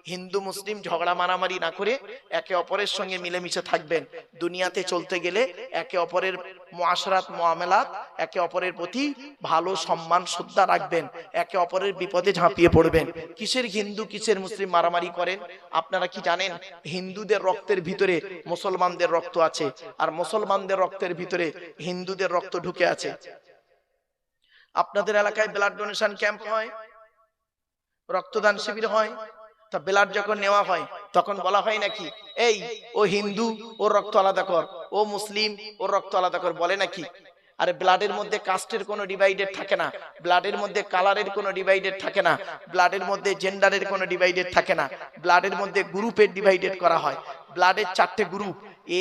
হিন্দু মুসলিম ঝগড়া মারামারি না করে একে অপরের সঙ্গে মিলেমিশে থাকবেন। দুনিয়াতে চলতে গেলে একে অপরের মুআশরাত মুআমালাত, একে অপরের প্রতি ভালো সম্মান শ্রদ্ধা রাখবেন, একে অপরের বিপদে ঝাঁপিয়ে পড়বেন। কিসের হিন্দু কিসের মুসলিম মারামারি করেন? আপনারা কি জানেন হিন্দুদের রক্তের ভিতরে মুসলমানদের রক্ত আছে, আর মুসলমানদের রক্তের ভিতরে হিন্দুদের রক্ত ঢুকে আছে। আপনাদের এলাকায় ব্লাড ডোনেশন ক্যাম্প হয়, রক্তদান শিবির হয়, তা ব্লাড যখন নেওয়া হয় তখন বলা হয় নাকি এই ও হিন্দু ওর রক্ত আলাদা কর, ও মুসলিম ওর রক্ত আলাদা কর, বলে নাকি? আরে ব্লাডের মধ্যে কাস্টের কোনো ডিভাইডেড থাকে না, ব্লাডের মধ্যে কালারের কোনো ডিভাইডেড থাকে না, ব্লাডের মধ্যে জেন্ডারের কোনো ডিভাইডেড থাকে না, ব্লাডের মধ্যে গ্রুপের ডিভাইডেড করা হয়। ব্লাডের 4টে গ্রুপ,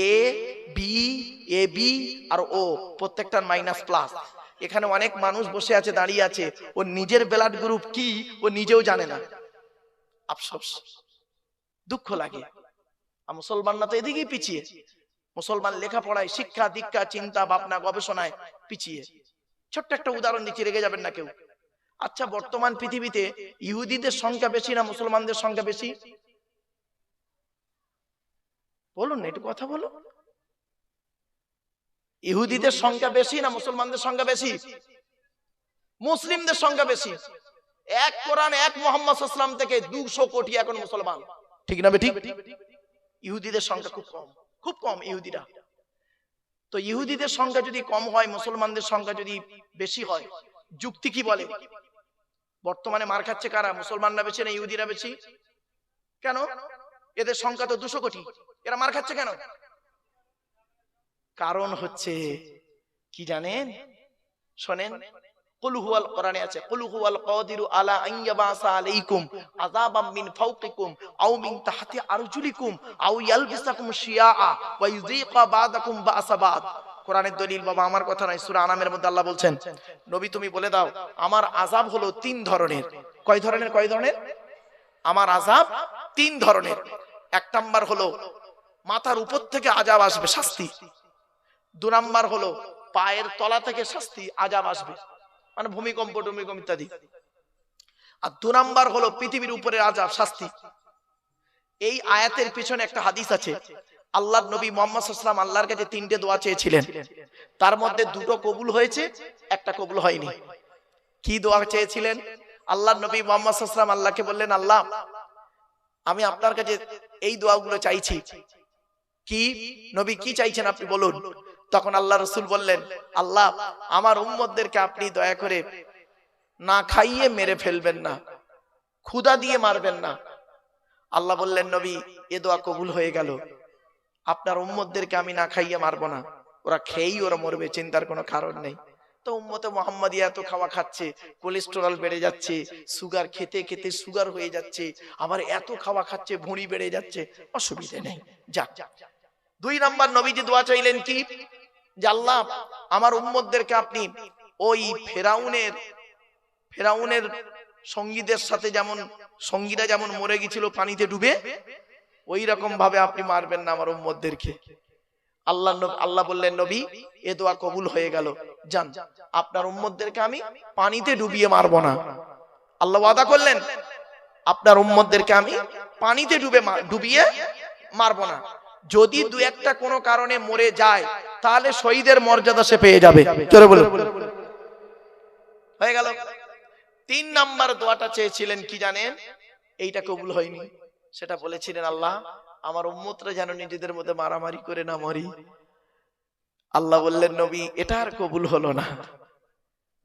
এ বি আর ও, প্রত্যেকটার মাইনাস প্লাস। এখানে অনেক মানুষ বসে আছে, দাঁড়িয়ে আছে, ও নিজের ব্লাড গ্রুপ কি ও নিজেও জানে না। আফসোস, দুঃখ লাগে। আর মুসলমানরা তো এদিকেই পিছিয়ে। মুসলমান লেখাপড়ায়, শিক্ষা দীক্ষা, চিন্তা ভাবনা, গবেষণায় পিছিয়ে। ছোট্ট একটা উদাহরণ দিচ্ছি, রেগে যাবেন না কেউ। আচ্ছা, বর্তমান পৃথিবীতে ইহুদিদের সংখ্যা বেশি না মুসলমানদের সংখ্যা বেশি? বলুন না, একটু কথা বলুন। ইহুদিদের সংখ্যা বেশি না মুসলমানদের সংখ্যা বেশি? মুসলিমদের সংখ্যা বেশি। এক কোরআন, এক মুহাম্মদ সাল্লাল্লাহু আলাইহি ওয়াসাল্লাম থেকে 200 কোটি এখন মুসলমান, ঠিক না বেঠিক? ইহুদিদের সংখ্যা খুব কম, খুব কম ইহুদিরা। তো ইহুদিদের সংখ্যা যদি কম হয়, মুসলমানদের সংখ্যা যদি বেশি হয়, যুক্তি কি বলে? বর্তমানে মার খাচ্ছে কারা? মুসলমানরা বেশি না ইহুদিরা বেশি? কেন? এদের সংখ্যা তো 200 কোটি, এরা মার খাচ্ছে কেন? কারণ হচ্ছে কি জানেন? শোনেন, কুল হুয়াল, কোরআনে আছে, কুল হুয়াল কাদিরু আলা আন ইয়াবাসা আলাইকুম আযাবাম মিন ফাওকিকুম আও মিন তাহতি আরজুলিকুম আও ইয়ালবিসাকুম শিয়াআ ওয়া ইউযীকা বা'দাকুম বা'সা বা'দ। কোরআনের দলিল বাবা, আমার কথা নয়। সূরা আনামের মধ্যে আল্লাহ বলছেন, নবী তুমি বলে দাও আমার আযাব হলো 3 ধরনের। কয় ধরনের? কয় ধরনের? আমার আযাব 3 ধরনের। 1 নাম্বার হলো মাথার উপর থেকে আযাব আসবে, শাস্তি। 2 নাম্বার হলো পায়ের তলা থেকে শাস্তি, আযাব আসবে, মানে ভূমিকম্প টুমিকম্প ইত্যাদি। আর 2 নাম্বার হলো পৃথিবীর উপরে আযাব, শাস্তি। এই আয়াতের পিছনে একটা হাদিস আছে। আল্লাহর নবী মুহাম্মদ সাল্লাল্লাহু আলাইহি ওয়াসাল্লাম আল্লাহর কাছে 3টে দোয়া চেয়েছিলেন, তার মধ্যে 2টো কবুল হয়েছে, একটা কবুল হয়নি। কি দোয়া চেয়েছিলেন? আল্লাহর নবী মুহাম্মদ সাল্লাল্লাহু আলাইহি ওয়াসাল্লাম আল্লাহকে বললেন, আল্লাহ আমি আপনার কাছে এই দোয়াগুলো চাইছি। কি নবী কি চাইছেন আপনি বলুন। তখন আল্লাহ রাসূল বললেন, আল্লাহ আমার উম্মতদেরকে আপনি দয়া করে না খাইয়ে মেরে ফেলবেন না, ক্ষুধা দিয়ে মারবেন না। আল্লাহ বললেন, নবী এ দোয়া কবুল হয়ে গেল, আপনার উম্মতদেরকে আমি না খাইয়ে মারবো না, ওরা খেয়েই ওরা মরবে, চিন্তার কোনো কারণ নেই। তো উম্মতে মুহাম্মাদিয়া এত খাওয়া খাচ্ছে, কোলেস্টেরল বেড়ে যাচ্ছে, সুগার খেতে খেতে সুগার হয়ে যাচ্ছে, আবার এত খাওয়া খাচ্ছে ভুঁড়ি বেড়ে যাচ্ছে, অসুবিধা নেই, যাক। 2 নাম্বার নবীজি দোয়া চাইলেন কি, যে আল্লাহ আমার উম্মতদেরকে আপনি ওই ফেরাউনের সঙ্গীদের সাথে, যেমন সঙ্গীরা যেমন মরে গিয়েছিল পানিতে ডুবে, ওই রকম ভাবে আপনি মারবেন না আমার উম্মতদেরকে। আল্লাহ বললেন, নবী এ দোয়া কবুল হয়ে গেল, যান আপনার উম্মতদেরকে আমি পানিতে ডুবিয়ে মারবো না। আল্লাহ ওয়াদা করলেন, আপনার উম্মতদেরকে আমি পানিতে ডুবিয়ে মারবো না। যদি 2-1টা কোনো কারণে মরে যায়, তাহলে শহীদের মর্যাদা সে পেয়ে যাবে। চলে বলুন, হয়ে গেল। 3 নাম্বার দোয়াটা চেয়েছিলেন কি জানেন? এইটা কবুল হয়নি। সেটা বলেছিলেন, আল্লাহ আমার উম্মতরা যেন নিজেদের মধ্যে মারামারি করে না মরি। আল্লাহ বললেন, নবী এটা আর কবুল হলো না।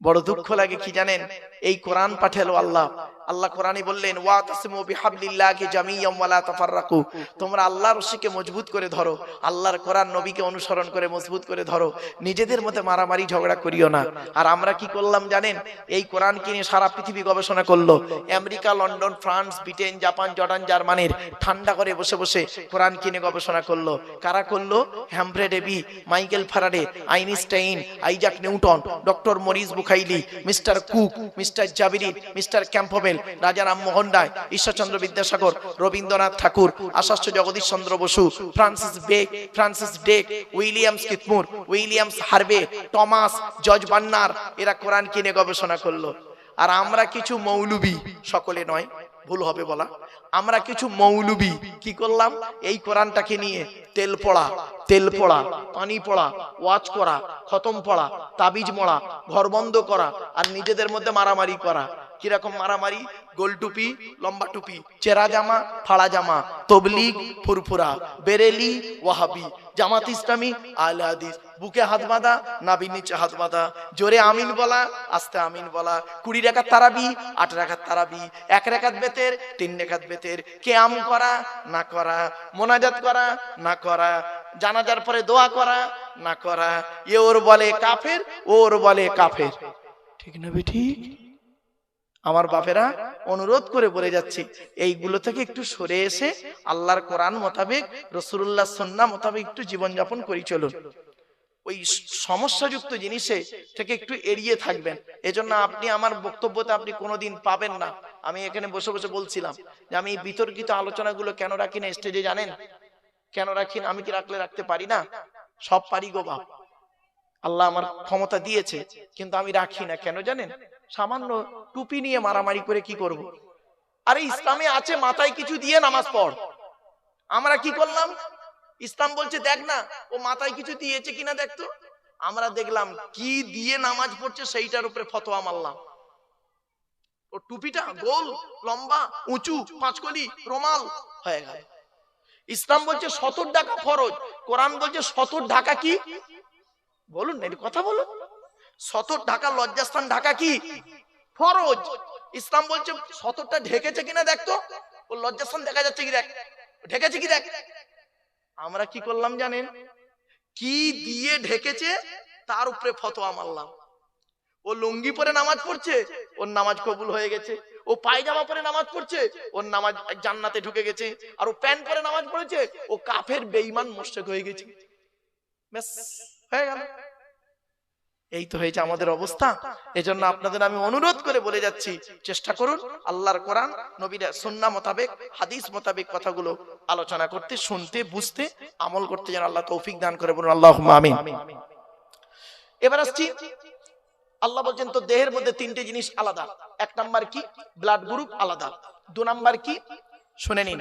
বড় দুঃখ লাগে কি জানেন? এই কোরআন পাঠালো আল্লাহ কোরআনে বললেন, ওয়াতাসিমু বিহাবলিল্লাহি জামিয়াম ওয়া লা তাফাররাকু, তোমরা আল্লাহর রশিকে মজবুত করে ধরো, আল্লাহর কোরআন নবীকে অনুসরণ করে মজবুত করে ধরো, নিজেদের মধ্যে মারামারি ঝগড়া করিও না। আর আমরা কি করলাম জানেন? এই কোরআনকে নিয়ে সারা পৃথিবী গবেষণা করলো। America, London, France, Britain, Japan, Jordan, জার্মানির ঠান্ডা করে বসে বসে কোরআন কিনে গবেষণা করলো। কারা করলো? Humphry Davy, Michael Faraday, Einstein, Isaac Newton, doctor Maurice Bucaille, mister Cook, mister Jabiri, mister Campbell, Raja Rammohan Roy, Ishwarchandra Vidyasagar, Rabindranath Tagore, Acharya Jagadish Chandra Bose, Francis Drake, Williams Keith Moore, Williams Harvey, Thomas, George Bernard, এরা কোরআন কিনে গবেষণা করলো। আর আমরা কিছু মৌলবি, সকলে নয়, ভুল হবে বলা। আমরা কিছু মৌলবি কি করলাম, এই কোরআনটাকে নিয়ে তেল পড়া, পানি পড়া, ওয়াজ করা, খতম পড়া, তাবিজ মোড়া, ঘর বন্ধ করা, আর নিজেদের মধ্যে মারামারি করা। কিরকম মারামারি? গোল টুপি, লম্বা টুপি, চেরা জামা, ফাড়া জামা, তবলিগ, ফুরফুরা, বেরেলি, ওয়াহাবি, জামাত ইসলামী, আহলে হাদিস, বুকে হাত বাঁধা, নাভির নিচে হাত বাঁধা, জোরে আমিন বলা, আস্তে আমিন বলা, 20 রাকাত তারাবি, 8 রাকাত তারাবি, 1 রাকাত বেতের, 3 রাকাত বেতের, কিয়াম করা না করা, মোনাজাত করা না করা, জানাজার পরে দোয়া করা না করা। এ ওর বলে কাফের, ওর বলে কাফের। ঠিক না ঠিক? আমার বাপেরা অনুরোধ করে বলে যাচ্ছি, এইগুলো থেকে একটু সরে এসে আল্লাহর কোরআন মোতাবেক, রাসূলুল্লাহ সুন্নাহ মোতাবেক একটু জীবনযাপন করি চলুন। ওই সমস্যাযুক্ত জিনিসে থেকে একটু এড়িয়ে থাকবেন। এজন্য আপনি আমার বক্তব্যতে আপনি কোনোদিন পাবেন না। আমি এখানে বসে বসে বলছিলাম যে আমি বিতর্কিত আলোচনাগুলো কেন রাখি না স্টেজে, জানেন কেন রাখি না? আমি কি রাখতে পারি না? সব পারি গো বাপ, আল্লাহ আমার ক্ষমতা দিয়েছে, কিন্তু আমি রাখি না। কেন জানেন? সামান্য টুপি নিয়ে মারামারি করে কি করব? আরে ইসলামে আছে মাথায় কিছু দিয়ে নামাজ পড়। আমরা কি করলাম? ইসলাম বলছে দেখ না ও মাথায় কিছু দিয়েছে কিনা দেখতো। আমরা দেখলাম কি দিয়ে নামাজ পড়ছে, সেইটার উপরে ফতোয়া মারলাম। ও টুপিটা গোল, লম্বা, উঁচু, 5 কলি, রুমাল হয়ে গেল। ইসলাম বলছে 70 ঢাকা ফরজ, কোরআন বলছে 70 ঢাকা কি? বলুন না, কথা বলুন। 70 ঢাকা লজ্জাস্থান ঢাকা কি? ফরজ। ইসলাম বলছে 70টা ঢেকেছে কিনা দেখতো, ও লজ্জাস্থান দেখা যাচ্ছে কি দেখ, ঢেকেছে কি দেখ। আমরা কি করলাম জানেন? কি দিয়ে ঢেকেছে তার উপরে ফতোয়া মারলাম। ও লুঙ্গি পরে নামাজ পড়ছে, ওর নামাজ কবুল হয়ে গেছে। ও পায়জামা পরে নামাজ পড়ছে, ওর নামাজ জান্নাতে ঢুকে গেছে। আর ও প্যান্ট পরে নামাজ পড়েছে, ও কাফের বেঈমান মুশরিক হয়ে গেছে। ব্যাস হয়ে গেল। এই তো হয়েছে আমাদের অবস্থা। এজন্য আপনাদের আমি অনুরোধ করে বলে যাচ্ছি, চেষ্টা করুন আল্লাহর কোরআন, নবীর সুন্নাহ মোতাবেক, হাদিস মোতাবেক কথাগুলো আলোচনা করতে, শুনতে, বুঝতে, আমল করতে যেন আল্লাহ তৌফিক দান করে। বলুন আল্লাহুম্মা আমিন। এবার আসছি, আল্লাহ বলছেন তো দেহের মধ্যে 3টে জিনিস আলাদা। 1 নাম্বার কি? ব্লাড গ্রুপ আলাদা। 2 নাম্বার কি? শুনে নিন,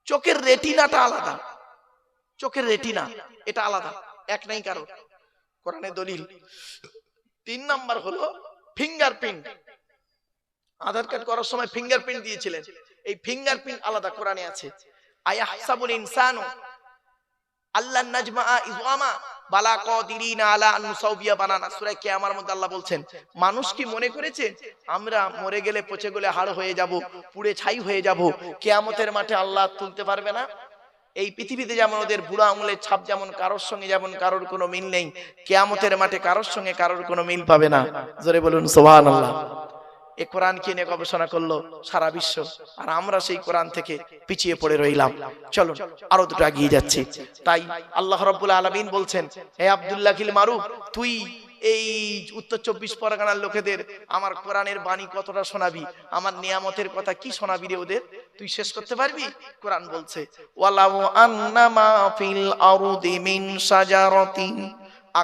চোখের রেটিনাটা আলাদা। চোখের রেটিনা এটা আলাদা, এক নাই কারো, কোরআনে দলিল। 3 নাম্বার হলো ফিঙ্গারপ্রিন্ট। আধার কার্ড করার সময় ফিঙ্গারপ্রিন্ট দিয়েছিলেন, এই ফিঙ্গারপ্রিন্ট আলাদা, কোরআনে আছে। আয়াহসাবুল ইনসানু আল্লাহ নাজমা ইযআমা বালা কাদিরিনা আলা আন নুসাউবিয়া বানানা। সূরা কিয়ামার মধ্যে আল্লাহ বলছেন, মানুষ কি মনে করেছে আমরা মরে গেলে পচে গেলে হাড় হয়ে যাব, পুড়ে ছাই হয়ে যাব, কিয়ামতের মাঠে আল্লাহ তুলতে পারবে না? এই পৃথিবীতে যেমন ওদের বুড়া আঙুলের ছাপ যেমন কারোর সঙ্গে যেমন কারোর কোনো মিল নেই, কিয়ামতের মাঠে কারোর সঙ্গে কারোর কোনো মিল পাবে না। জোরে বলুন সুবহানাল্লাহ। এই কোরআন কে নিয়ে গবেষণা করলো সারা বিশ্ব, আর আমরা সেই কোরআন থেকে পিছিয়ে পড়ে রইলাম। চলুন আরো দুটো এগিয়ে যাচ্ছি। তাই আল্লাহ রাব্বুল আলামিন বলছেন, হে আব্দুল্লাহ কিল মারুফ, তুই এই উত্তর 24 পরগনার লোকেদের আমার কোরআনের বাণী কতটা শোনাবি, আমার নিয়ামতের কথা কি শোনাবি রে ওদের? তুই শেষ করতে পারবি? কোরআন বলছে, ওয়ালাউ আন্নামা ফিল আরদি মিন শাজারাতিন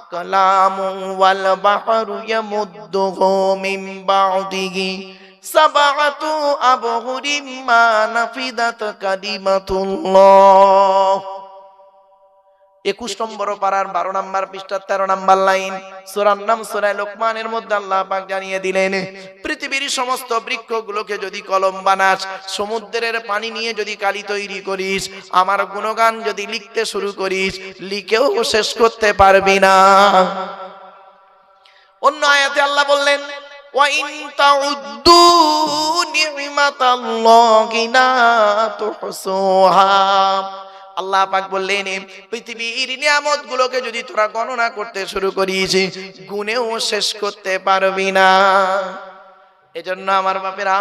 আকলামু ওয়াল বাহরু ইয়ামুদ্দুহু মিন বা'দিহি সাবআতু আবহুরিম মা নাফিদাত কালিমাতুল্লাহ। 21 নম্বর পারার 12 নম্বর পৃষ্ঠা 13 নম্বর লাইন, সূরার নাম সূরা লোকমানের মধ্যে আল্লাহ পাক জানিয়ে দিলেন, পৃথিবীর সমস্ত বৃক্ষগুলোকে যদি কলম বানাস, সমুদ্রের পানি নিয়ে যদি কালি তৈরি করিস, আমার গুণগান যদি লিখতে শুরু করিস, লিখেও শেষ করতে পারবি না। অন্য আয়াতে আল্লাহ বললেন, ওয়া ইন তাউদ্দু নি'মাতাল্লাহি লা তুহসুহা। আল্লাহ পাক বললেন, পৃথিবীর নিয়ামত গুলোকে যদি তোরা গণনা করতে শুরু করিস, গুনেও শেষ করতে পারবি না। এজন্য আমার বাপেরা,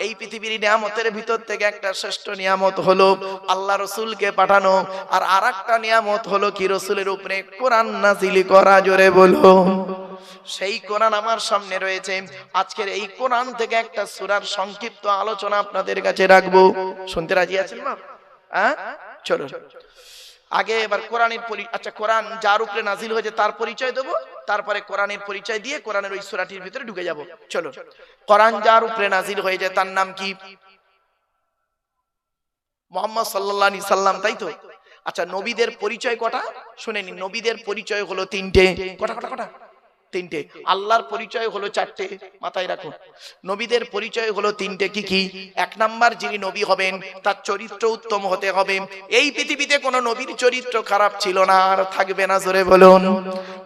এই পৃথিবীর নিয়ামতের ভিতর থেকে একটা শ্রেষ্ঠ নিয়ামত হলো আল্লাহ রাসূলকে পাঠানো, আর আরেকটা নিয়ামত হলো কি? রাসূলের উপরে কোরআন নাযিল করা। জোরে বলো। সেই কোরআন আমার সামনে রয়েছে। আজকের এই কোরআন থেকে একটা সূরার সংক্ষিপ্ত আলোচনা আপনাদের কাছে রাখবো। শুনতে রাজি আছেন মা? হ্যাঁ, চলো আগে এবার কোরআনের আচ্ছা, কোরআন যার উপরে নাজিল হয়েছে তার পরিচয় দেবো, তারপরে কোরআনের পরিচয় দিয়ে কোরআনের ওই সূরাটির ভিতরে ঢুকে যাব। চলো, কোরআন যার উপরে নাজিল হয়েছে তার নাম কি? মুহাম্মদ সাল্লাল্লাহু আলাইহি সাল্লাম, তাই তো? আচ্ছা, নবীদের পরিচয় কটা শুনে নিন। নবীদের পরিচয় হলো তিনটে। কটা কটা কটা? তিনটে। আল্লাহর পরিচয় হলো চারটে, মাথায় রাখুন। নবীদের পরিচয় হলো তিনটে। কি কি? এক নাম্বার, যিনি নবী হবেন তার চরিত্র উত্তম হতে হবে। এই পৃথিবীতে কোনো নবীর চরিত্র খারাপ ছিল না, আর থাকবে না, জোরে বলুন।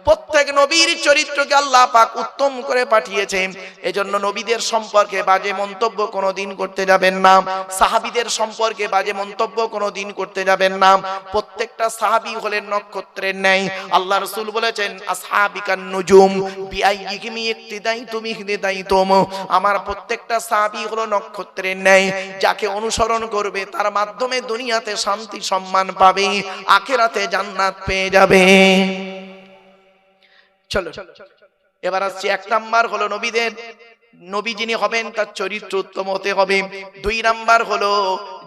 প্রত্যেক নবীর চরিত্রকে আল্লাহ পাক উত্তম করে পাঠিয়েছেন। এজন্য নবীদের সম্পর্কে বাজে মন্তব্য কোনোদিন করতে যাবেন না। সাহাবীদের সম্পর্কে বাজে মন্তব্য কোনোদিন করতে যাবেন না। প্রত্যেকটা সাহাবী হলেন নক্ষত্রের ন্যায়। আল্লাহ রাসূল বলেছেন, আসহাবিকান নুজুম বিআইয়িহিম ইক্তিদাইতুম ইহতিদাইতুম। আমার প্রত্যেকটা সাহাবী হলো নক্ষত্রের ন্যায়। যাকে অনুসরণ করবে তার মাধ্যমে দুনিয়াতে শান্তি সম্মান পাবে, আখিরাতে জান্নাত পেয়ে যাবে। চলো এবার আসছি। এক নাম্বার হলো নবীদের, নবী যিনি হবেন তার চরিত্র উত্তম হতে হবে। দুই নাম্বার হলো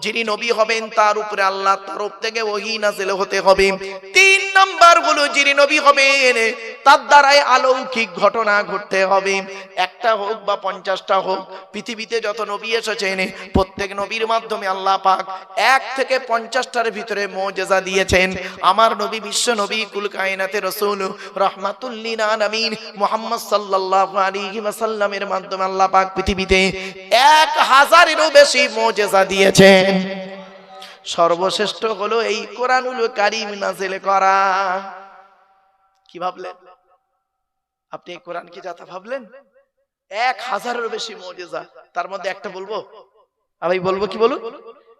যিনি নবী হবেন তার উপরে আল্লাহর তরফ থেকে ওহী নাযিল হতে হবে। তিন নাম্বার হলো যিনি নবী হবেন তার দ্বারাই অলৌকিক ঘটনা ঘটতে হবে। একটা হোক বা 50টা হোক, পৃথিবীতে যত নবী এসেছেন প্রত্যেক নবীর মাধ্যমে আল্লাহ পাক 1 থেকে 50টার ভিতরে মুজিজা দিয়েছেন। আমার নবী বিশ্ব নবী কুল কায়নাতের রাসূল রাহমাতুল লিল আলামিন মুহাম্মদ সাল্লাল্লাহু আলাইহি ওয়াসাল্লামের মাধ্যমে আল্লাহ পাক পৃথিবীতে 1000-এরও বেশি মুজিজা দিয়েছেন। সর্বশ্রেষ্ঠ হলো এই কোরআনুল কারীম নাযিল করা। কি ভাবলেন আপনি? এই কোরআন কি যাতা ভাবলেন? 1000-এরও বেশি মুজিজা। তার মধ্যে একটা বলবো, আমি বলবো, কি বলুন?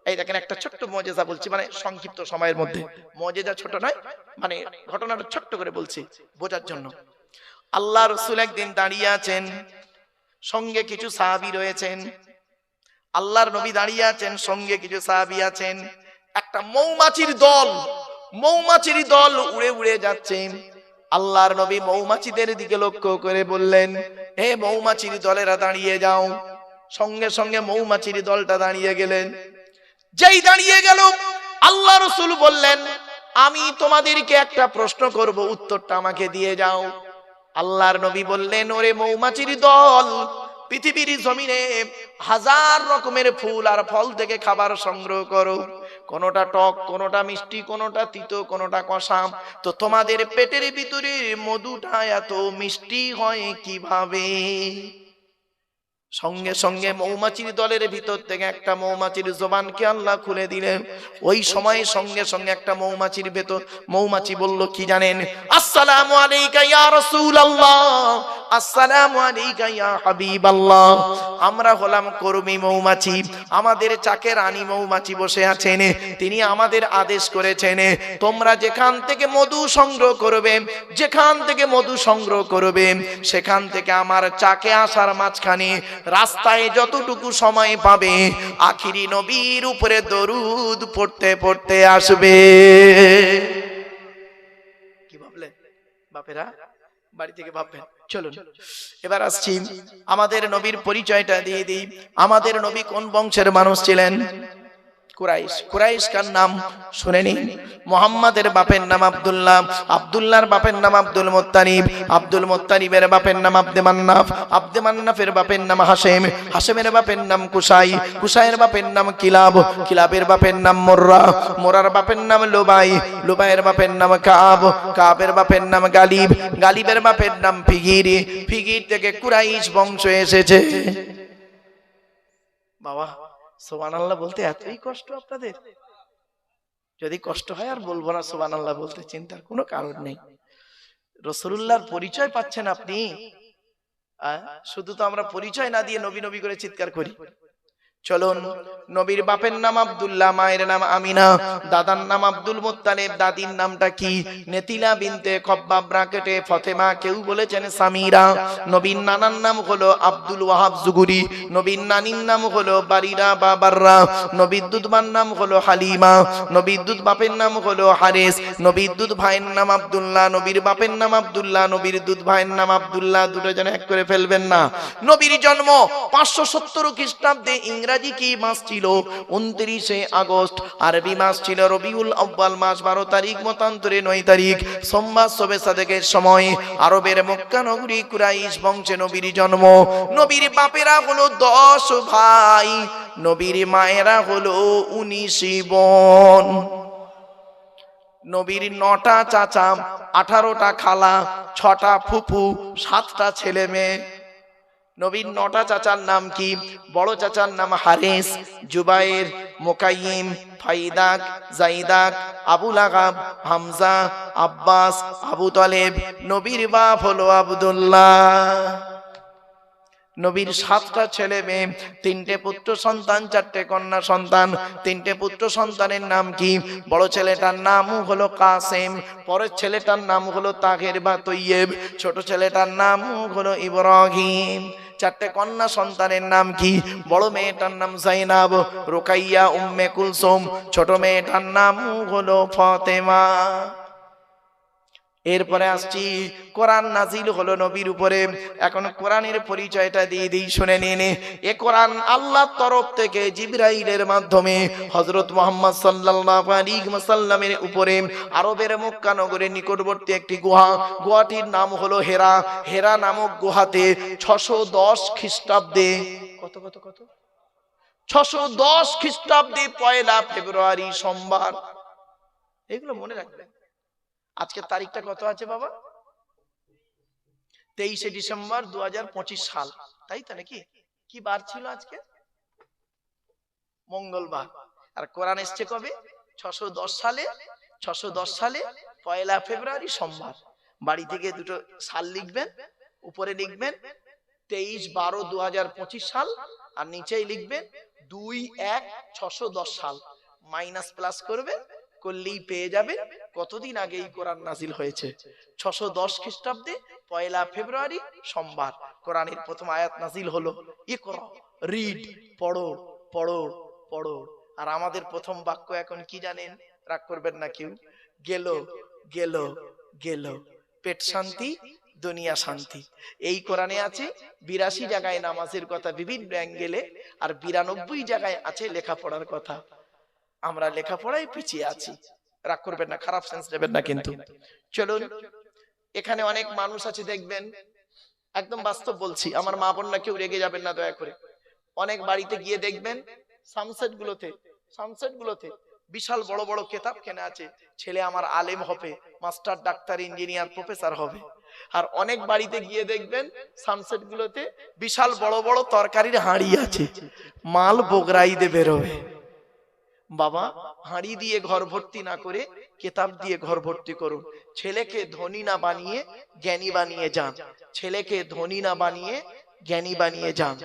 এই দেখেন, একটা ছোট্ট মুজিজা বলছি, মানে সংক্ষিপ্ত সময়ের মধ্যে। মুজিজা ছোট নয়, মানে ঘটনাটা ছোট্ট করে বলছি বোঝার জন্য। আল্লাহ রাসূল একদিন দাঁড়িয়ে আছেন, সঙ্গে কিছু সাহাবী রয়েছেন। আল্লাহর নবী দাঁড়িয়ে আছেন, সঙ্গে কিছু সাহাবী আছেন। একটা মৌমাছির দল উড়ে উড়ে যাচ্ছে। আল্লাহর নবী মৌমাছিদের দিকে লক্ষ্য করে বললেন, হে মৌমাছির দলেরা দাঁড়িয়ে যাও। সঙ্গে সঙ্গে মৌমাছির দলটা দাঁড়িয়ে গেলেন। যেই দাঁড়িয়ে গেল, আল্লাহ রাসূল বললেন, আমি তোমাদেরকে একটা প্রশ্ন করব, উত্তরটা আমাকে দিয়ে যাও। আল্লাহর নবী বললেন, ওরে মৌমাছির দল, পৃথিবীর জমিনে 1000 রকমের ফুল আর ফল থেকে খাবার সংগ্রহ করো। কোনটা টক, কোনটা মিষ্টি, কোনটা তিতো, কোনটা কষা। তো তোমাদের পেটের ভিতরে মধুটা এত মিষ্টি হয় কিভাবে? সঙ্গে সঙ্গে মৌমাছির দলের ভিতর থেকে একটা মৌমাছির জবানকে আল্লাহ খুলে দিলেন। ওই সময় সঙ্গে সঙ্গে একটা মৌমাছি বলল, কি জানেন? আসসালামু আলাইকা ইয়া রাসূলুল্লাহ, আসসালামু আলাইকা ইয়া হাবিবাল্লাহ। আমরা হলাম কর্মী মৌমাছি, আমাদের চাকে রানী মৌমাছি বসে আছেন। তিনি আমাদের আদেশ করেছেন, তোমরা যেখান থেকে মধু সংগ্রহ করবে সেখান থেকে আমার চাকে আসার মাঝখানে রাস্তায় যতটুকু সময় পাবে আখিরি নবীর উপরে দরুদ পড়তে পড়তে আসবে। কি ভাবলেন বাপেরা? বাড়ি থেকে ভাববেন। চলুন এবার আসছি, আমাদের নবীর পরিচয়টা দিয়ে দিই। আমাদের নবী কোন বংশের মানুষ ছিলেন? কুরাইশ। কুরাইশ কার নাম শুনে নিন। মুহাম্মাদের বাপের নাম আব্দুল্লাহ, আব্দুল্লাহর বাপের নাম আব্দুল মুত্তালিব, আব্দুল মুত্তালিবের বাপের নাম আব্দে মান্নাফ, আব্দে মান্নাফের বাপের নাম হাশেম, হাশেমের বাপের নাম কুসাই, কুসাইয়ের বাপের নাম কিলাব, কিলাবের বাপের নাম মুররা, মুরার বাপের নাম লুবাই, লুবাইয়ের বাপের নাম কাব, কাবের বাপের নাম গালিব, গালিবের বাপের নাম ফিগির, ফিগির থেকে কুরাইশ বংশ এসেছে। বাবা সুবহানাল্লাহ বলতে এতই কষ্ট আপনাদের? যদি কষ্ট হয় আর বলবো না সুবহানাল্লাহ বলতে, চিন্তার কোনো কারণ নেই। রাসূলুল্লাহর পরিচয় পাচ্ছেন আপনি। শুধু তো আমরা পরিচয় না দিয়ে নবী নবী করে চিৎকার করি। চলুন, নবীর বাপের নাম আব্দুল্লাহ, মায়ের নাম আমিনা, দাদার নাম আব্দুল মুত্তালিব, দাদির নামটা কি? নেতিলা বিনতে খব্বাব ব্রাকেটে ফতেমা, কেউ বলেছেন সামিরা। নবীর নানার নাম হলো আব্দুল ওয়াহাব জুগুরি, নবীর নানির নাম হলো বারিরা বা বাররা, নবীর দুধবার নাম হলো হালিমা, নবীর দুধ বাপের নাম হলো হারেস, নবীর দুধ ভাইয়ের নাম আব্দুল্লাহ, নবীর বাপের নাম আব্দুল্লাহ, নবীর দুধ ভাইয়ের নাম আব্দুল্লাহ। দুটো যেন এক করে ফেলবেন না। নবীর জন্ম 570 খ্রিস্টাব্দে। ইংরেজি কি মাস ছিল? 29শে আগস্ট। আরবি মাস ছিল রবিউল আউয়াল মাস, 12 তারিখ, মতান্তরে 9 তারিখ, সোমবার শবে সাদেকের সময়। আরবের মক্কা নগরী কুরাইশ বংশে নবীর জন্ম। নবীর বাপেরা হলো 10 ভাই। নবীর মায়েরা হলো 19 বোন। নবীর 9টা চাচা, 18টা খালা, 6টা ফুফু, 7টা ছেলে মেয়ে। নবীর 9টা চাচার নাম কি? বড় চাচার নাম হারিস, জুবাইর, মুকাইম, ফাইদাক, জাইদাক, আবু লাগাব, হামজা, আব্বাস, আবু তালেব। নবীর বাপ হলো আব্দুল্লাহ। নবীর 7টা ছেলে মেয়ে, 3টে পুত্র সন্তান, 4টে কন্যা সন্তান। 3টে পুত্র সন্তানের নাম কি? বড় ছেলেটার নাম হলো কাসেম, পরের ছেলেটার নাম হলো তাহের বা তৈয়েব, ছোট ছেলেটার নাম হলো ইব্রাহিম। 4টে কন্যা সন্তানের নাম কি? বড় মেয়েটার নাম জাইনাব, রুকাইয়া, উম্মে কুলসুম, ছোট মেয়েটার নাম হলো ফাতেমা। এরপরে আসছি, কোরআন নাজিল হলো নবীর উপরে। এখন কোরআনের পরিচয়টা দিয়ে দিই, শুনে নিন। এ কোরআন আল্লাহর তরফ থেকে জিবরাইলের মাধ্যমে হযরত মুহাম্মদ সাল্লাল্লাহু আলাইহি ওয়াসাল্লামের উপরে আরবের মক্কা নগরের নিকটবর্তী একটি গুহা, গুহাটির নাম হলো হেরা। হেরা নামক গুহাতে 610 খ্রিস্টাব্দে, কত কত কত 610 খ্রিস্টাব্দে 1 ফেব্রুয়ারি সোমবার, এগুলো মনে রাখবেন। আজকের তারিখটা কত আছে বাবা? 23শে ডিসেম্বর 2025 সাল, তাই তো নাকি? কি বার ছিল আজকে? মঙ্গলবার। আর কোরআন এসছে কবে? 610 সালে। 610 সালে 1 ফেব্রুয়ারি সোমবার। বাড়ি থেকে দুটো সাল লিখবেন, উপরে লিখবেন 23/12/2025 সাল, আর নিচেই লিখবেন 2/1/610 সাল। মাইনাস প্লাস করবেন, করলেই পেয়ে যাবেন কতদিন আগে এই কোরআন নাজিল হয়েছে। 610 খ্রিস্টাব্দে 1 ফেব্রুয়ারি সোমবার কোরআনের প্রথম আয়াত নাজিল হলো, ইকরা, রিড, পড়ো পড়ো পড়ো। আর আমাদের প্রথম বাক্য এখন কি জানেন? রাগ করবেন না কেউ। গেল গেল গেল, পেট শান্তি দুনিয়া শান্তি। এই কোরআনে আছে 82 জায়গায় নামাজের কথা বিভিন্ন অ্যাঙ্গেলে, আর 92 জায়গায় আছে লেখাপড়ার কথা। আমরা লেখাপড়ায় পিছিয়ে আছি, রাগ করবেন না, খারাপ সেন্স নেবেন না কিন্তু। চলুন, এখানে অনেক মানুষ আছে দেখবেন, একদম বাস্তব বলছি, আমার মা বোনরা কেউ রেগে যাবেন না দয়া করে। অনেক বাড়িতে গিয়ে দেখবেন সানসেট গুলোতে বিশাল বড় বড় কেতাব কেনা আছে, ছেলে আমার আলেম হবে, মাস্টার, ডাক্তার, ইঞ্জিনিয়ার, প্রফেসর হবে। আর অনেক বাড়িতে গিয়ে দেখবেন সানসেট গুলোতে বিশাল বড় বড় তরকারির হাঁড়ি আছে, মাল বগরাই দিয়ে বেরোবে। বাবা, হাঁড়ি দিয়ে ঘর ভর্তি না করে কিতাব দিয়ে ঘর ভর্তি করুন। ছেলেকে ধনী না বানিয়ে জ্ঞানী বানিয়ে যান, ছেলেকে ধনী না বানিয়ে জ্ঞানী বানিয়ে যান।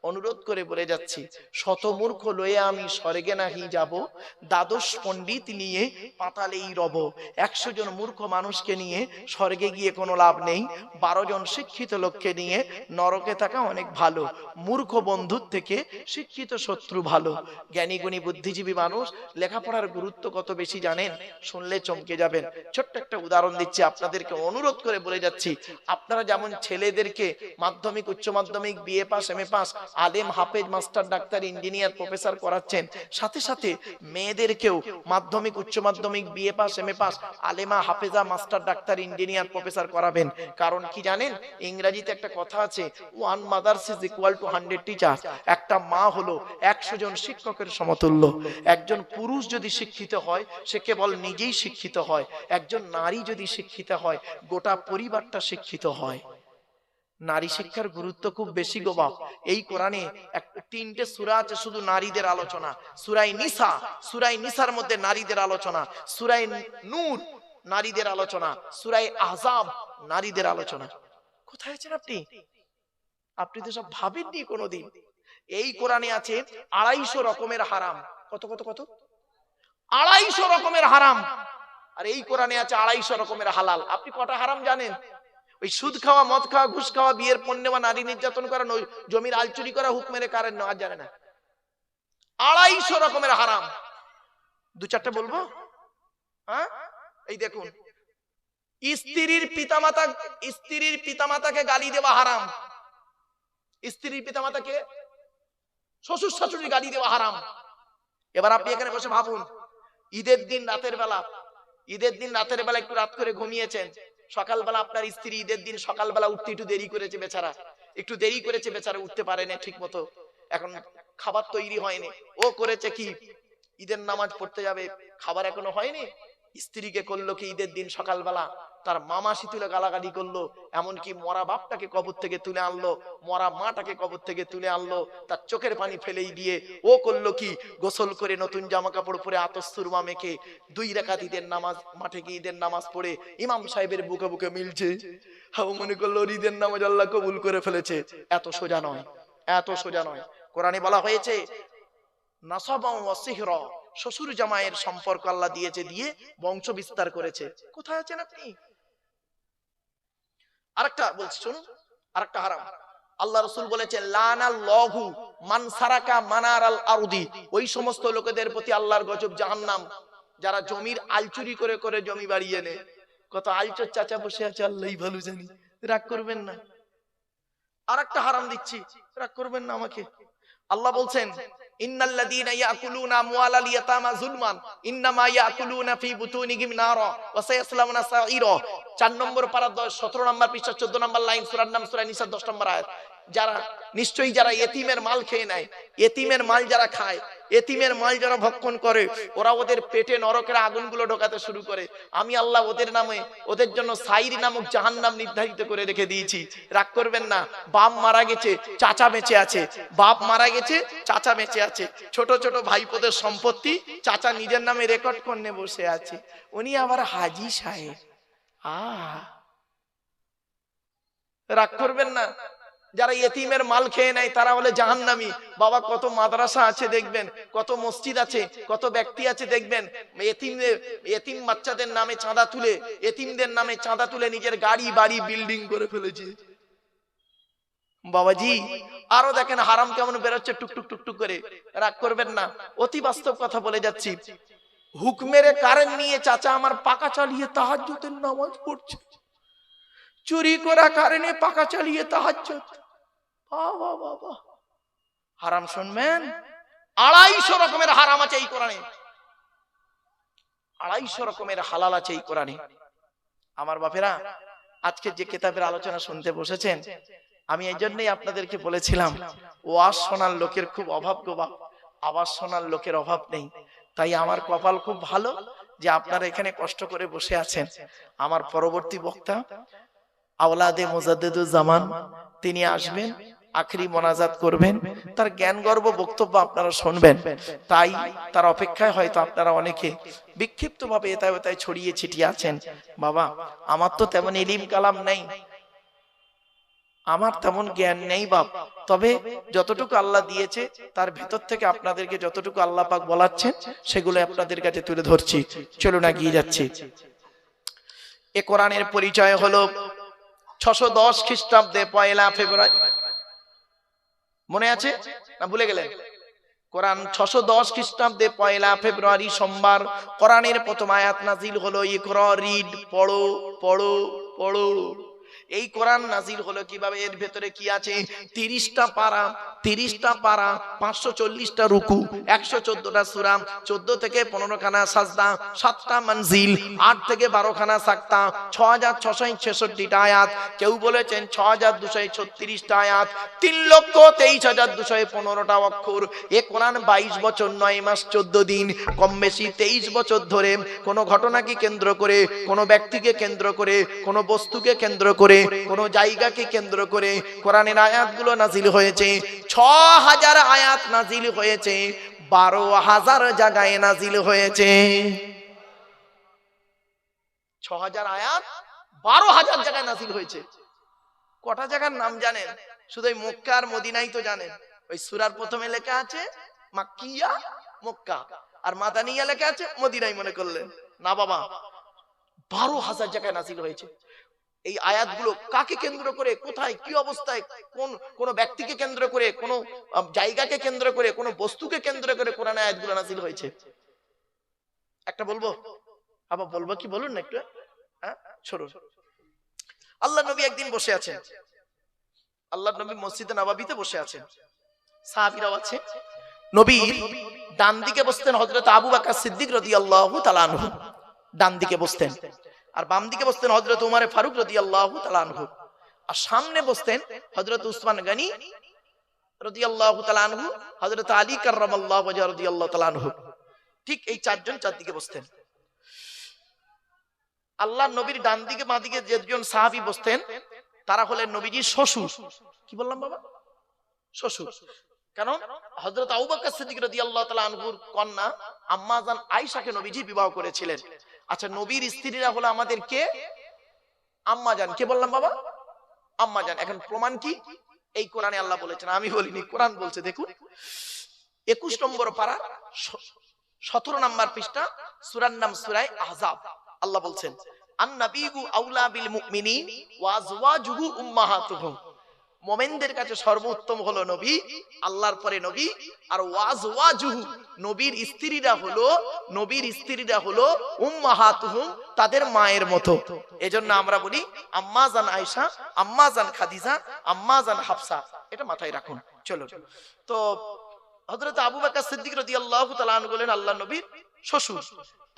অনুরোধ করে বলে যাচ্ছি, শতমূর্খ লয়ে আমি স্বর্গে নাহি যাব, দ্বাদশ পণ্ডিত নিয়ে পাতালেই রব। 100 জন মূর্খ মানুষকে নিয়ে স্বর্গে গিয়ে কোনো লাভ নেই, 12 জন শিক্ষিত লোককে নিয়ে নরকে থাকা অনেক ভালো। মূর্খ বন্ধুর থেকে শিক্ষিত শত্রু ভালো। জ্ঞানী গুণী বুদ্ধিজীবী মানুষ লেখাপড়ার গুরুত্ব কত বেশি জানেন, শুনলে চমকে যাবেন। ছোট্ট একটা উদাহরণ দিচ্ছি, আপনাদেরকে অনুরোধ করে বলে যাচ্ছি, আপনারা যেমন ছেলেদেরকে মাধ্যমিক, উচ্চ মাধ্যমিক, বিএ পাস, এমএ পাস, আলেম, হাফেজ, মাস্টার, ডাক্তার, ইঞ্জিনিয়ার, প্রফেসর করাচ্ছেন, সাথে সাথে মেয়েদেরকেও মাধ্যমিক, উচ্চ মাধ্যমিক, BA pass, MA pass, আলেমা, হাফেজা, master, doctor, engineer, professor করাবেন। কারণ কি জানেন? ইংরেজিতে একটা কথা আছে, one mother's is equal to 100 teachers. একটা মা হলো 100 জন শিক্ষকের সমতুল্য। একজন পুরুষ যদি শিক্ষিত হয়, সে কেবল নিজেই শিক্ষিত হয়। একজন নারী যদি শিক্ষিত হয়, গোটা পরিবারটা শিক্ষিত হয়। নারী শিক্ষার গুরুত্ব খুব বেশি গো বাপ। এই কোরআনে 3টে সূরা আছে শুধু নারীদের আলোচনা। সূরা নিসার মধ্যে নারীদের আলোচনা, সূরা নূর নারীদের আলোচনা, সূরা আহজাব নারীদের আলোচনা। কোথায় আছেন আপনি? আপনি তো সব ভাবেননি কোনোদিন। এই কোরআনে আছে 250 রকমের হারাম। কত কত কত? 250 রকমের হারাম। আর এই কোরআনে আছে 250 রকমের হালাল। আপনি কটা হারাম জানেন? ওই সুদ খাওয়া, মদ খাওয়া, ঘুষ খাওয়া, বিয়ের পণ্য বা নারী নির্যাতন করা, জমির আল চুরি করা, হুক মেরে কারেন্ট নেওয়া জানে না। 250 রকমের হারাম। 2-4টা বলবো? হ্যাঁ, এই দেখুন, স্ত্রীর পিতামাতাকে গালি দেওয়া হারাম। স্ত্রীর পিতামাতাকে, শ্বশুর শাশুড়ি গালি দেওয়া হারাম। এবার আপনি এখানে বসে ভাবুন, ঈদের দিন রাতের বেলা একটু রাত করে ঘুমিয়েছেন, সকালবেলা আপনার স্ত্রী ঈদের দিন সকালবেলা উঠতে একটু দেরি করেছে বেচারা, উঠতে পারে না ঠিক মতো। এখন খাবার তৈরি হয়নি, ও করেছে কি ঈদের নামাজ পড়তে যাবে, খাবার এখনো হয়নি, স্ত্রীকে করলো কি ঈদের দিন সকালবেলা তার মামাসি তুলে গালাগালি করলো, এমনকি মরা বাপটাকে কবর থেকে তুলে আনলো, মরা মাটাকে কবর থেকে তুলে আনলো, তার চোখের পানি ফেলেই দিয়ে ও করলো কি গোসল করে নতুন জামা কাপড় পরে আতশ সুরমা মেখে 2 রাকাত ঈদের নামাজ মাঠে গিয়ে ঈদের নামাজ পড়ে ইমাম সাহেবের বুকে বুকে মিলছে, হাও মনে করলো ঈদের নামাজ আল্লাহ কবুল করে ফেলেছে। এত সোজা নয়, এত সোজা নয়। কোরআনে বলা হয়েছে নাসাবা ওয়া সিহরা, শ্বশুর জামাইয়ের সম্পর্ক আল্লাহ দিয়েছে, দিয়ে বংশ বিস্তার করেছে। কোথায় আছেন আপনি? আরেকটা বলছি শুনুন, আরেকটা হারাম। আল্লাহ রাসূল বলেছেন লানাল্লাহু মান সারাকা মানারাল আরদি, ওই সমস্ত লোকেদের প্রতি আল্লাহর গজব জাহান্নাম যারা জমির আল চুরি করে করে জমি বাড়িয়ে নেয়। কত আলচোর চাচা বসে আছে আল্লাহই ভালো জানি, রাগ করবেন না। আরেকটা হারাম দিচ্ছি, রাগ করবেন না আমাকে। আল্লাহ বলছেন ইন্নাল্লাযীনা ইয়াকুলুনা আমওয়ালাল ইয়াতামা যুলমান ইন্নামা ইয়াকুলুনা ফি বুতুনিহিম নারা ওয়া সায়াসলাউনা সাঈরা। 4 নম্বর পারা 17 নম্বর পৃষ্ঠা 14 নম্বর লাইন, সূরার নাম সূরা নিসা 10 নম্বর আয়াত। যারা নিশ্চয়ই যারা এতিমের মাল খেয়ে নেয়, এতিমের মাল যারা খায়, এতিমের মাল যারা ভক্ষণ করে, ওরা ওদের পেটে নরকের আগুনগুলো ঢোকাতে শুরু করে। আমি আল্লাহ ওদের নামে ওদের জন্য সাইর নামক জাহান্নাম নির্ধারিত করে রেখে দিয়েছি। রাগ করবেন না। বাপ মারা গেছে, চাচা বেঁচে আছে, বাপ মারা গেছে, চাচা বেঁচে আছে, ছোট ছোট ভাইপোদের সম্পত্তি চাচা নিজের নামে রেকর্ড করে বসে আছে, উনি আবার হাজি সাহেব। রাগ করবেন না। যারা ইতিমের মাল খেয়ে নেয় তারা হলে জাহান্নামী। বাবা কত মাদ্রাসা আছে দেখবেন, কত মসজিদ আছে, কত ব্যক্তি আছে দেখবেন এতিম বাচ্চাদের নামে চাঁদা তুলে, এতিমদের নামে চাঁদা তুলে নিজের গাড়ি বাড়ি বিল্ডিং করে ফেলেছে। বাবাজি আরো দেখেন হারাম কেমন বেরোচ্ছে টুকটুক টুকটুক করে। রাগ করবেন না, অতি বাস্তব কথা বলে যাচ্ছি। হুকমের কারেন্ট নিয়ে চাচা আমার পাকা চালিয়ে তাহাজ্জুদের নামাজ পড়ছে, চুরি করা কারণে পাকা চালিয়ে তাহাজ্জুদ। বাবা বাবা, হারাম শুনবেন। 250 রকমের হারাম আছে এই কোরআনে, 250 রকমের হালাল আছে এই কোরআনে। আমার বাপেরা, আজকে যে কিতাবের আলোচনা শুনতে বসেছেন, আমি এই জন্যই আপনাদেরকে বলেছিলাম ওয়াজ শোনার লোকের খুব অভাব গো বাপ, আওয়াজ শোনার লোকের অভাব নেই। তাই আমার কপাল খুব ভালো যে আপনারা এখানে কষ্ট করে বসে আছেন। আমার পরবর্তী বক্তা আওলাদে মুজাদ্দিদুজ জামান, তিনি আসবেন, আখরি মোনাজাত করবেন, তার জ্ঞান গর্ব বক্তব্য আপনারা শুনবেন। তাই তার অপেক্ষায় হয়তো আপনারা অনেকে বিক্ষিপ্ত ভাবে এতায় ওতায় ছড়িয়ে ছিটিয়ে আছেন। বাবা আমার তো তেমন ইলম কালাম নেই, আমার তেমন জ্ঞান নেই বাপ, তবে যতটুকু আল্লাহ দিয়েছে তার ভেতর থেকে আপনাদেরকে যতটুকু আল্লাহ পাক বলাচ্ছেন সেগুলো আপনাদের কাছে তুলে ধরছি। চলুন এগিয়ে যাচ্ছি। এ কোরআনের পরিচয় হলো 610 খ্রিস্টাব্দে 1 ফেব্রুয়ারি। মনে আছে না ভুলে গেলেন? কোরআন 610 খ্রিস্টাব্দে 1 ফেব্রুয়ারি সোমবার কোরআনের প্রথম আয়াত নাজিল হলো ইকরা, রিড, পড়ো পড়ো পড়ো। এই কোরআন নাজিল হলো কিভাবে? এর ভেতরে কি আছে? 30টা পারা, 30টা পারা, 540টা রুকু, 114টা সূরা, 14 থেকে 15 খানা সাজদা, 7টা মঞ্জিল, 8 থেকে 12 খানা সাক্তা, 6666টা আয়াত, কেউ বলেছেন 6236টা আয়াত, 3,23,215টা অক্ষর। এই কোরআন 22 বছর 9 মাস 14 দিন, কম বেশি 23 বছর ধরে কোন ঘটনাকে কেন্দ্র করে, কোন ব্যক্তিকে কেন্দ্র করে, কোন বস্তুকে কেন্দ্র করে, কোন জায়গাকে কেন্দ্র করে কোরআনের আয়াতগুলো নাজিল হয়েছে। 6000 আয়াত নাজিল হয়েছে, 12,000 জায়গায় নাজিল হয়েছে। 6000 আয়াত 12,000 জায়গায় নাজিল হয়েছে। কটা জায়গার নাম জানেন? শুধু মক্কা আর মদিনাই তো জানেন। ওই সূরার প্রথমে লেখা আছে মাক্কিয়া, মক্কা, আর মাদানিয়া লেখা আছে মদিনাই মনে করলেন না বাবা, 12,000 জায়গায় নাজিল হয়েছে। এই আয়াতগুলো কাকে কেন্দ্র করে, কোথায়, কি অবস্থায়, কোন ব্যক্তিকে কেন্দ্র করে, কোন জায়গাকে কেন্দ্র করে, কোন বস্তুকে কেন্দ্র করে কোরআন আয়াতগুলো নাজিল হয়েছে? একটা বলবো, আবার বলবো কি বলুন না একটু, হ্যাঁ শুনুন। আল্লাহ নবী একদিন বসে আছেন, আল্লাহ নবী মসজিদে নববীতে বসে আছেন, সাহাবীরাও আছে। নবীর ডান দিকে বসতেন হযরত আবু বকর সিদ্দিক রাদিয়াল্লাহু তাআলা আনহু, ডান দিকে বসতেন, আর বাম দিকে বসতেন হযরত উমর ফারুক রাদিয়াল্লাহু তাআলা আনহু, আর সামনে বসতেন হযরত উসমান গনি রাদিয়াল্লাহু তাআলা আনহু, হযরত আলী কাররামাল্লাহু ওয়াজহু রাদিয়াল্লাহু তাআলা আনহু, ঠিক এই চারজন চারদিকে বসতেন। আল্লাহর নবীর ডান দিকে বাঁ দিকে যেজন সাহাবী বসতেন তারা হলেন নবীজির শ্বশুর। কি বললাম বাবা? শ্বশুর। কারণ হযরত আবু বকর সিদ্দিক রাদিয়াল্লাহু তাআলা আনহুর কন্যা আম্মা জান আয়েশাকে নবীজি বিবাহ করেছিলেন। আচ্ছা, নবীর স্ত্রীরা হলো আমাদের কে? আম্মা জান। কে বললাম বাবা? আম্মা জান। এখন প্রমাণ কি? এই কোরআনে আল্লাহ বলেছেন, আমি বলিনি, কোরআন বলছে। দেখুন 21 নম্বর পারা 17 নম্বর পৃষ্ঠা, সূরার নাম সূরা আহজাব। আল্লাহ বলছেন, আন-নাবিয়্যু আউলা বিল মুমিনিন ওয়া আজওয়াজুহু উম্মাহাতুহুম। মুমিনদের কাছে সর্বোত্তম হলো নবী, আল্লাহর পরে নবী। আর ওয়াজওয়াজুহু, নবীর স্ত্রীরা হলো উম্মাহাতুহুম, তাদের মায়ের মতো। এজন্য আমরা বলি আম্মা জান আয়েশা, আম্মা জান খাদিজা, আম্মা জান হাফসা। এটা মাথায় রাখুন। চলো, তো হযরত আবু বকর সিদ্দিক রাদিয়াল্লাহু তাআলা আনহু বলেন আল্লাহর নবীর শ্বশুর।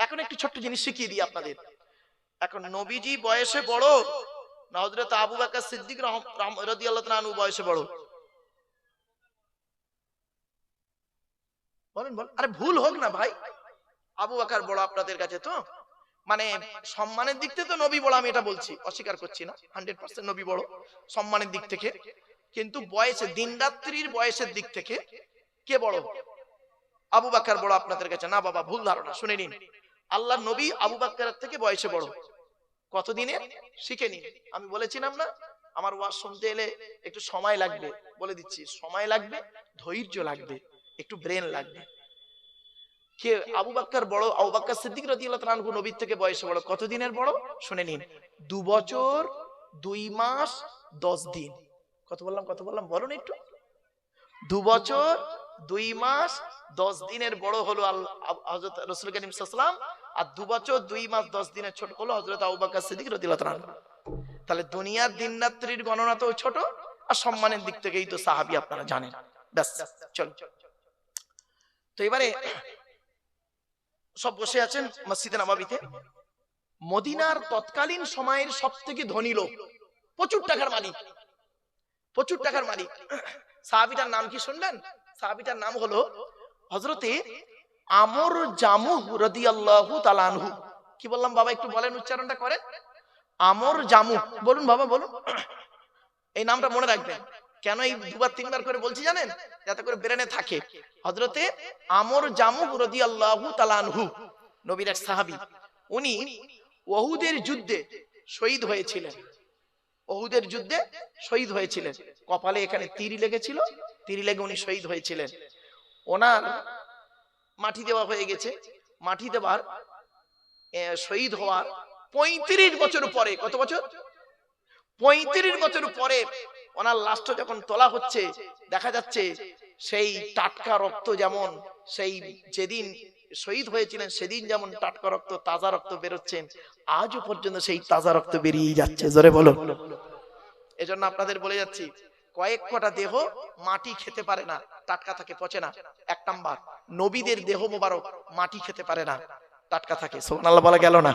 এখন একটু ছোট্ট জিনিস শিখিয়ে দিই আপনাদের। এখন নবীজি বয়সে বড় না হযরত আবু বকর সিদ্দিক রাদিয়াল্লাহু তাআলা আনহু বয়সে বড়? বলেন বলেন। আরে ভুল হোক না ভাই, আবু বকর বড় আপনাদের কাছে তো, মানে সম্মানের দিক থেকে তো নবী বড়, আমি এটা বলছি, অস্বীকার করছি না। 100% নবী বড় সম্মানের দিক থেকে, কিন্তু বয়সে, দিন রাত্রির বয়সের দিক থেকে কে বড়? আবু বকর বড় আপনাদের কাছে। না বাবা, ভুল ধারণা, শুনে নিন। আল্লাহর নবী আবু বকরের থেকে বয়সে বড়। কতদিনে? শিখে নিন। আমি বলেছিলাম না, আমার ওয়াজ শুনতে এলে একটু সময় লাগবে, বলে দিচ্ছি, সময় লাগবে, ধৈর্য লাগবে, একটু ব্রেন লাগবে। কে আবু বকর বড়? আবু বকর সিদ্দিক রাদিয়াল্লাহু তাআলা আনহু নবীর থেকে বয়সে বড়। কতদিনের বড়? শুনে নিন, 2 বছর 2 মাস 10 দিন। কত বললাম? কত বললাম বলুন একটু? 2 বছর 2 মাস 10 দিনের বড় হলো হযরত রাসূল করিম সাল্লাল্লাহু আলাইহি ওয়াসাল্লাম, আর 2 বছর 2 মাস 10 দিনের ছোট হলো হযরত আবু বকর সিদ্দিক রাদিয়াল্লাহু তাআলা আনহু। তাহলে দুনিয়ার দিন রাত্রির গণনা তো ছোট, আর সম্মানের দিক থেকেই তো সাহাবী আপনারা জানেন। ব্যাস, চল। তো এবারে সব বসে আছেন মসজিদে নববীতে। মদিনার তৎকালীন সময়ের সবথেকে ধনী লোক, প্রচুর টাকার মালিক, প্রচুর টাকার মালিক। সাহাবীটার নাম কি শুনলেন? সাহাবীটার নাম হলো হযরতে আমর জামুহ রাদিয়াল্লাহু তাআলা আনহু। কি বললাম বাবা? একটু বলেন, উচ্চারণটা করেন। আমর জামুহ বলুন বাবা, বলুন। এই নামটা মনে রাখবেন। কেন এই 2-3 বার করে বলছি জানেন? যাতে করে ব্রেনে থাকে। হযরতে আমর জামুহ রাদিয়াল্লাহু তাআলা আনহু নবীর এক সাহাবী। উনি উহুদের যুদ্ধে শহীদ হয়েছিলেন। উহুদের যুদ্ধে শহীদ হয়েছিলেন। কপালে এখানে তীর লেগেছিল, তীর লেগে উনি শহীদ হয়েছিলেন। ওনার মাটি দেওয়া হয়ে গেছে। মাটি দেওয়ার, শহীদ হওয়ার 35 বছর পরে, কত বছর? 35 বছর পরে ওনার লাশটা যখন তোলা হচ্ছে, দেখা যাচ্ছে সেই টাটকা রক্ত, যেমন সেই যেদিন শহীদ হয়েছিলেন সেদিন যেমন টাটকা রক্ত, তাজা রক্ত বেরোচ্ছেন, আজও পর্যন্ত সেই তাজা রক্ত বেরিয়ে যাচ্ছে। জোরে বলো। এজন্য আপনাদের বলে যাচ্ছি, কয়েক কটা দেহ মাটি খেতে পারে না, টাটকা থাকে, পচে না। 1 নাম্বার, নবীদের দেহ মোবারক মাটি খেতে পারে না, টাটকা থাকে। সুবহানাল্লাহ বলা গেল না?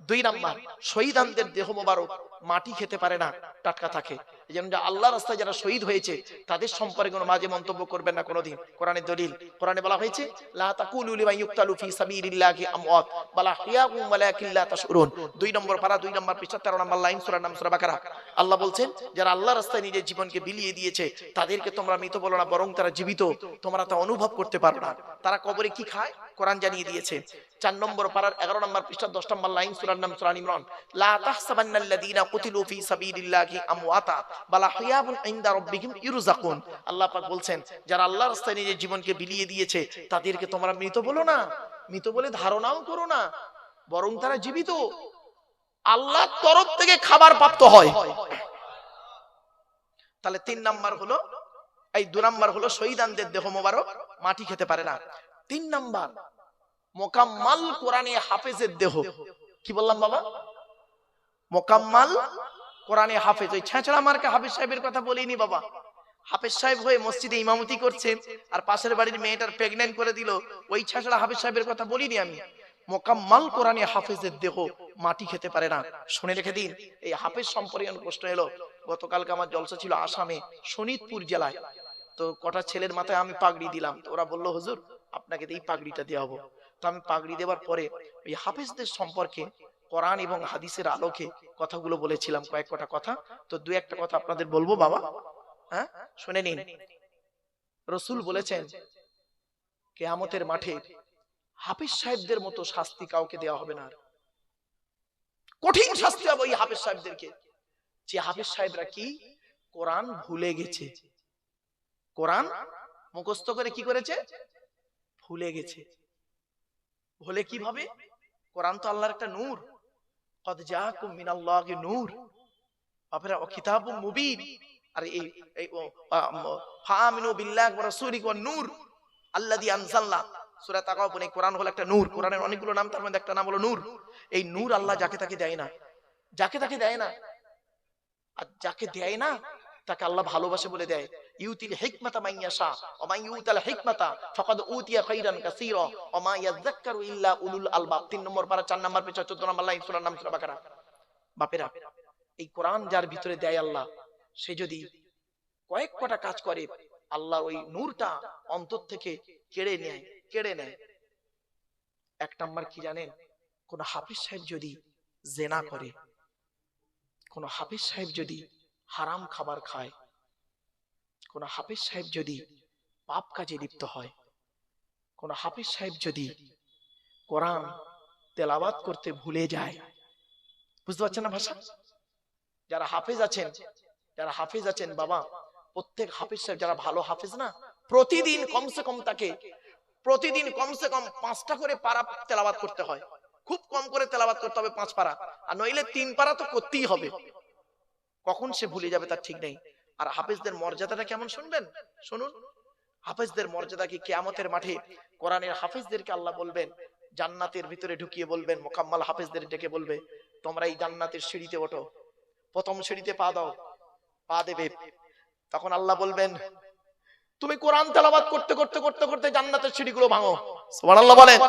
2 নাম্বার, শহীদানদের দেহ মোবারক মাটি খেতে পারে না, টাটকা থাকে। যেমন আল্লাহর রাস্তায় যারা শহীদ হয়েছে তাদের সম্পর্কে কোনো বাজে মন্তব্য করবেন না কোনোদিন। কোরআনের দলিল, কোরআনে বলা হয়েছে লা তাকুলু লিমান ইউকতালু ফি সাবিলিল্লাহি আমওয়াত বাল আহইয়াউম ওয়ালাকিন লা তাশউরুন। 2 নম্বর পারা 2 নম্বর পৃষ্ঠা 13 নম্বর লাইন, সূরার নাম সূরা বাকারা। আল্লাহ বলছেন, যারা আল্লাহর রাস্তায় নিজের জীবনকে বিলিয়ে দিয়েছে তাদেরকে তোমরা মৃত বলো না, বরং তারা জীবিত, তোমরা তা অনুভব করতে পারো না। তারা কবরে কি খায় কোরআন জানিয়ে দিয়েছে। 4 নম্বর পারার 11 নম্বর পৃষ্ঠা 10 নম্বর লাইন, সূরার নাম সূরা ইমরান। লা তাহসাবান্নাল্লাযীনা কুতিলু ফি সাবিলিল্লাহি আমওয়াতা বাল আহইয়াউন ইনদা রাব্বিহিম ইরযাকুন। আল্লাহ পাক বলছেন, যারা আল্লাহর রাস্তায় নিজের জীবনকে বিলিয়ে দিয়েছে তাদেরকে তোমরা মৃত বলো না, মৃত বলে ধারণাও করো না, বরং তারা জীবিত, আল্লাহর তরফ থেকে খাবার প্রাপ্ত হয়। তাহলে 3 নাম্বার হলো, এই 2 নাম্বার হলো শহীদানদের দেহ মোবারক মাটি খেতে পারে না। 3 নাম্বার, মোকাম্মাল কোরআনে হাফেজের দেহ। কি বললাম বাবা? মোকাম্মাল কোরআনে হাফেজ। ওই ছেঁচড়া মার্কা হাফেজ সাহেবের কথা বলিনি বাবা। হাফেজ সাহেব হয়ে মসজিদে ইমামতি করছেন আর পাশের বাড়ির মেয়েটার প্রেগন্যান্ট করে দিল, ওই ছেঁচড়া হাফেজ সাহেবের কথা বলিনি আমি। মোকাম্মাল কোরআনে হাফেজের দেহ মাটি খেতে পারে না। শুনে রেখে দিন, এই হাফেজ সম্পর্কে প্রশ্ন এলো। গতকালকে আমার জলসা ছিল আসামে, শোনিতপুর জেলায়। তো কটা ছেলের মাথায় আমি পাগড়ি দিলাম, তো ওরা বললো হুজুর আপনাকে এই পাগড়িটা দেওয়া হবো। তো আমি পাগড়ি দেওয়ার পরে ওই হাফেজদের সম্পর্কে কোরআন এবং হাদিসের আলোকে কথাগুলো বলেছিলাম, কয়েক কটা কথা। তো দু একটা কথা আপনাদের বলবো বাবা, হ্যাঁ শুনে নিন। রসুল বলেছেন কিয়ামতের মাঠে হাফেজ সাহেবদের মতো শাস্তি কাউকে দেওয়া হবে না, কঠিন শাস্তি হবে ওই হাফেজ সাহেবদেরকে। যে হাফেজ সাহেবরা কি কোরআন ভুলে গেছে, কোরআন মুখস্থ করে কি করেছে, ভুলে গেছে। ভুলে কিভাবে? কোরআন তো আল্লাহর একটা নূর, কদ জাআকুম মিনাল্লাহি নূর, আপনারা কিতাবুম মুবিন। আর এই ফাআমিনু বিল্লাহি ওয়া রাসূলিহি ওয়ান নূর আল্লাযী আনজালনা, সূরা তাকাবুন। এই কোরআন হলো একটা নূর, কোরআনের অনেকগুলো নাম, তার মধ্যে একটা নাম হলো নূর। এই নূর আল্লাহ যাকে তাকে দেয় না, যাকে তাকে দেয় না। আর যাকে দেয় না তাকে আল্লাহ ভালোবাসে বলে দেয়। ইউতিল হিকমাতা মান ইয়াশা ওয়া মান ইউতাল হিকমাতা ফাকাদ উতিয়া খাইরান কাসীরা ওয়া মা ইয়াযাক্কারু ইল্লা উলুল আলবাব। 3 নম্বর পারা 4 নম্বর পেজ 14 নম্বর লাইন সূরার নাম সূরা বাকারা। বাপেরা, এই কোরআন যার ভিতরে দেয় আল্লাহ, সে যদি কয়েক কটা কাজ করে আল্লাহ ওই নূরটা অন্তর থেকে কেড়ে নেয়। 1 নাম্বার কি জানেন? কোন হাফেজ সাহেব যদি জেনা করে, কোন হাফেজ সাহেব যদি হারাম খাবার খায়, কোন হাফেজ সাহেব যদি পাপ কাজে লিপ্ত হয়, কোন হাফেজ সাহেব যদি কোরআন তেলাওয়াত করতে ভুলে যায়, বুঝতে পারছেন না ভাষা? যারা হাফেজ আছেন বাবা, প্রত্যেক হাফেজ সাহেব যারা ভালো হাফেজ না, প্রতিদিন কমসে কম 5টা করে পারা তেলাওয়াত করতে হয়। খুব কম করে তেলাওয়াত করতে হবে 5 পারা, আর নইলে 3 পারা তো করতেই হবে। কখন সে ভুলে যাবে তার ঠিক নেই। আর হাফেজদের মর্যাদাটা কেমন শুনবেন, শুনুন। হাফেজদের মর্যাদা কি? কিয়ামতের মাঠে কোরআনের হাফেজদেরকে আল্লাহ বলবেন, জান্নাতের ভিতরে ঢুকিয়ে বলবেন, মোকাম্মাল হাফেজদের ডেকে বলবে তোমরা এই জান্নাতের সিঁড়িতে ওঠো, প্রথম সিঁড়িতে পা দাও, পা দেবে। তখন আল্লাহ বলবেন তুমি কোরআন তেলাওয়াত করতে করতে করতে করতে জান্নাতের সিঁড়িগুলো ভাঙো। সুবহানাল্লাহ বলেন।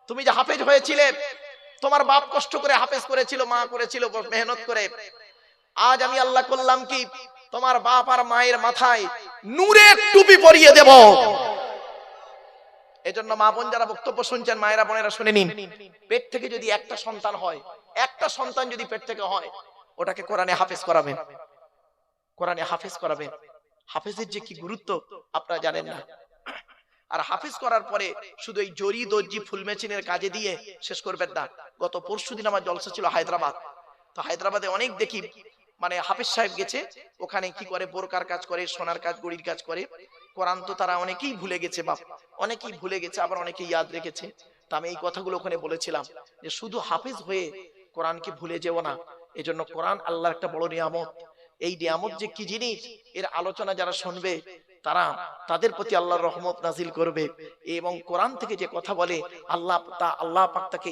তুমি যে হাফেজ হয়েছিলে, তোমার বাপ কষ্ট করে হাফেজ করেছিল, মা করেছিল মেহনত করে, আজ আমি আল্লাহ করলাম কি তোমার বাপ আর মায়ের মাথায় নূরের টুপি পরিয়ে দেব। এজন্য মা বোন যারা বক্তব্য শুনছেন, মায়েরা বোনেরা শুনে নিন, পেট থেকে যদি একটা সন্তান হয়, একটা সন্তান যদি পেট থেকে হয়, ওটাকে কোরআনে হাফেজ করাবেন, কোরআনে হাফেজ করাবেন। হাফেজের যে কি গুরুত্ব আপনারা জানেন না। আর হাফেজ করার পরে শুধু এই জরি দর্জি ফুল মেশিনের কাজে দিয়ে শেষ করবেন না। গত পরশুদিন আমার জলসা ছিল হায়দ্রাবাদ। তো হায়দ্রাবাদে অনেক দেখি মানে হাফেজ সাহেব গেছে, ওখানে কি করে বোরকার কাজ করে, সোনার কাজ, গড়ির কাজ করে। কোরআন তো তারা অনেকেই ভুলে গেছে বাপ, অনেকেই ভুলে গেছে, আবার অনেকেই ইয়াদ রেখেছে। তো আমি এই কথাগুলো ওখানে বলেছিলাম যে শুধু হাফেজ হয়ে কোরআনকে ভুলে যেও না। এজন্য কোরআন আল্লাহর একটা বড় নিয়ামত। এই নিয়ামত যে কি জিনিস, এর আলোচনা যারা শুনবে তাদের প্রতি আল্লাহর রহমত নাজিল করবে। এবং কোরআন থেকে যে কথা বলে আল্লাহ পাক তাকে